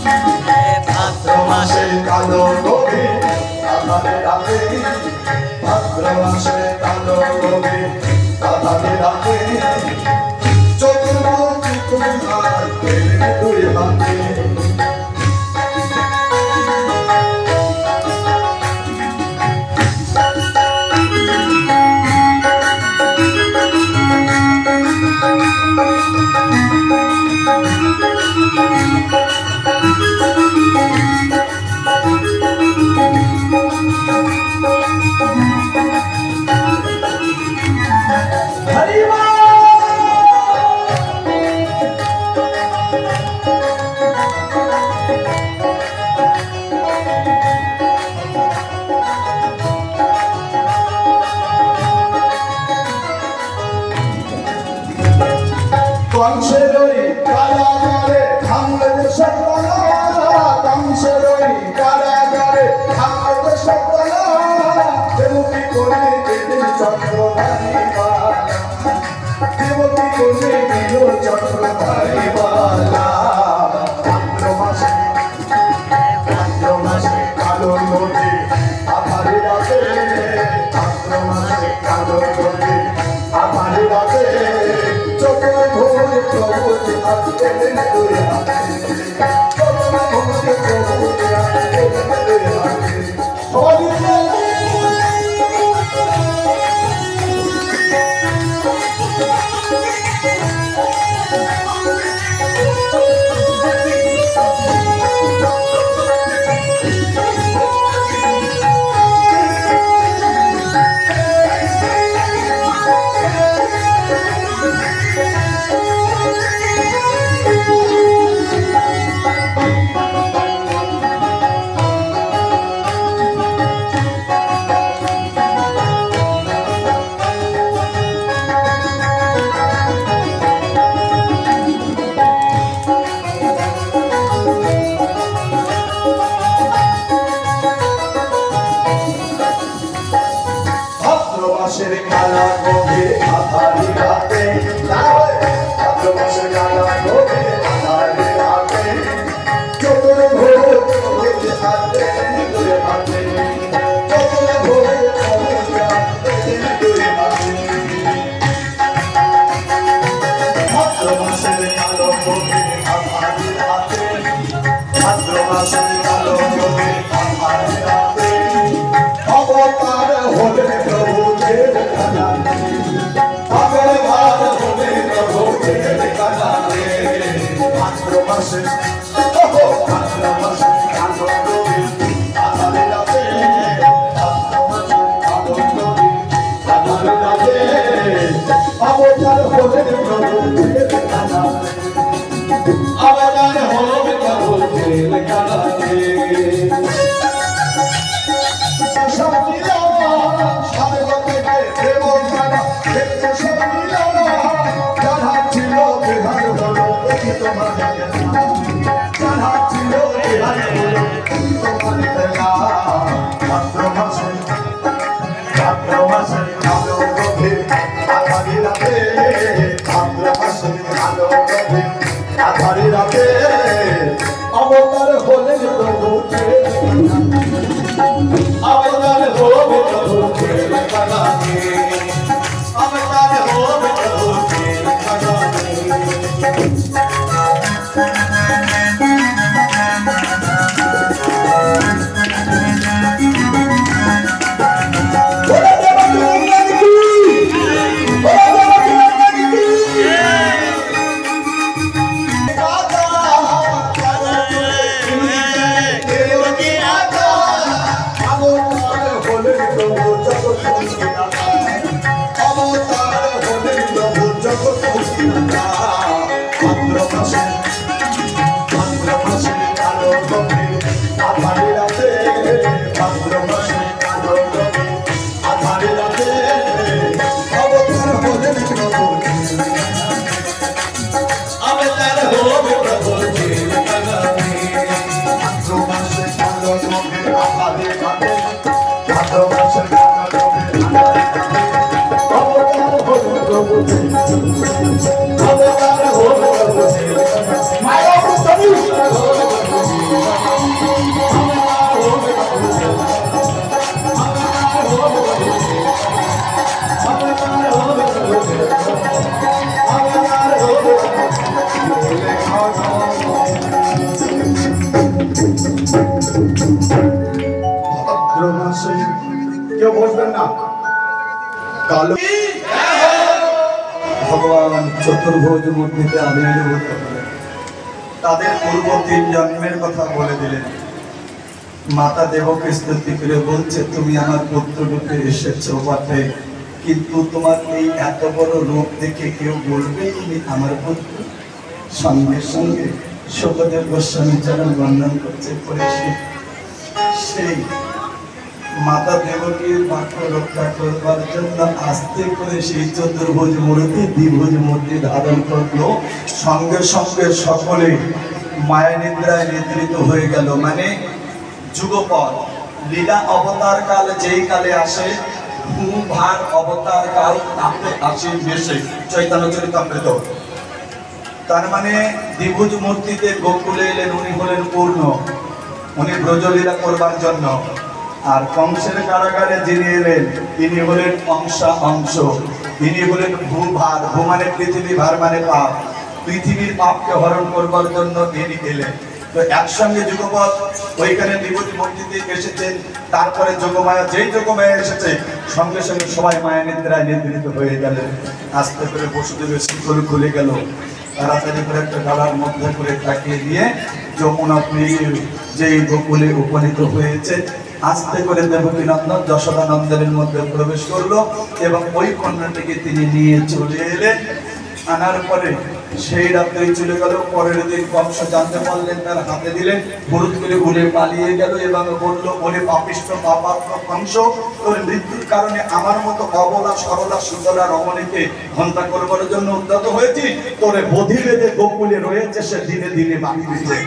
ভাদ্র মাসে কালো রবি আধারে রাতে, ভাদ্র মাসে কালো রবি আধারে রাতে, চতুর্মুখী তোমার পেলে দুই হাতে। কংসেরই কারাগারে ভাঙলে দেশের তালা, কংসেরই কারাগারে ভাঙলে দেশের তালা, দেবকী করে দিল চক্রধারী বালা, দেবকী করে দিল চক্রধারী বালা। ভাদ্র মাসে কালো নদী আধারে রাতে, ভাদ্র মাসে কালো নদী আধারে রাতে, চতুর্ভুজ প্রভুজ হাতে দুই হাতে, চতুর্ভুজ প্রভুজ হাতে দুই হাতে। মাসের কালা গভীর আধারি রাতে, ভাদ্র মাসের কালা গভীর আধারি রাতে, চতুর্ভুজ প্রভুজ হাতে দুই হাতে, চতুর্ভুজ প্রভুজ হাতে দুই হাতে। ভাদ্র মাসের কালো গভীর আধারি রাতে, ভাদ্র মাসের কালো গভীর আধারি রাতে, অবতার হলে প্রভু ভাদ্র মাসে কালো রবি আধারে রাতে, ভাদ্র মাসে কালো রবি আধারে রাতে, অবতার হলেন প্রভু অবতার হলেন প্রভু কালাতে। ভাদ্র মাসে কালো গভীর আধারি রাতে, ভাদ্র মাসে কালো গভীর আধারি রাতে, অবতার হলেন প্রভু অবতার হবে প্রভু কালাতে, অবতার হবে প্রভু কালাতে। ভাদ্র মাসে কেউ বসবেন না। কালো ভগবান চতুর্ভুজ মূর্তিতে আবির্ভূত হলেন। তাদের পূর্ব 3 জন্মের কথা বলে দিলেন। মাতা দেবকে স্তুতি করে বলছে, তুমি আমার পুত্র রূপে এসেছো বটে, কিন্তু তোমার এই এত বড় রূপ দেখে কেউ বলবে তুমি আমার পুত্র? সঙ্গে সঙ্গে সুখদেব গোস্বামী চরণ বর্ণন করছে পড়েছি, সেই মাতা দেবকীর বাক্য রক্ষা করবার জন্য আস্তে করে সেই চতুর্ভুজ মূর্তি দ্বিভুজ মূর্তি ধারণ করলো। সঙ্গে সঙ্গে সকলে মায়া নিদ্রায় নিদ্রিত হয়ে গেল। মানে যুগপৎ লীলা অবতার কাল যেই কালে আসে, ভার অবতার কাল তাতে আসে বেশে। চৈতন্য চরিতামৃত। তার মানে দ্বিভুজ মূর্তিতে গোকুলে এলেন, উনি হলেন পূর্ণ, উনি ব্রজলীলা করবার জন্য। আর কংসের কারাগারে যিনি এলেন তিনি হলেন অংশ, তিনি হলেন ভূভার। ভূ মানে পৃথিবী, ভার মানে পাপ। পৃথিবীর পাপকে হরণ করবার জন্য তিনি এলেন। তো একসঙ্গে যুগপৎ ওইখানে দ্বিভুজ মূর্তিতে এসেছেন। তারপরে যোগমায়া, যেই যোগমায়া এসেছে সঙ্গে সঙ্গে সবাই মায়া নিদ্রায় নিদ্রিত হয়ে গেলেন। আস্তে করে বসুদেবের শিকল খুলে গেল। তাড়াতাড়ি করে একটা ডালার মধ্যে করে তাকিয়ে দিয়ে যমুনা তীর যেই গোকুলে উপনীত হয়েছে, আস্তে করে দেবকী নন্দন যশোদানন্দনের মধ্যে প্রবেশ করলো এবং ওই কন্যাটিকে তিনি নিয়ে চলে এলেন। আনার পরে সেই রাত্রে চলে গেল। পরের দিন কংস জানতে পারলেন, তার হাতে দিলেন, হলুদ করে উড়ে পালিয়ে গেল এবং বলল, ওরে পাপিষ্ঠ পাপাত্ম কংস, তোর মৃত্যুর কারণে আমার মতো অবলা সরলা সুতলা রমণীকে হত্যা করবার জন্য উদ্যত হয়েছি। তোরে বধি বেঁধে গোকুলে রয়েছে, সে দিনে দিনে বাড়ি দিচ্ছে।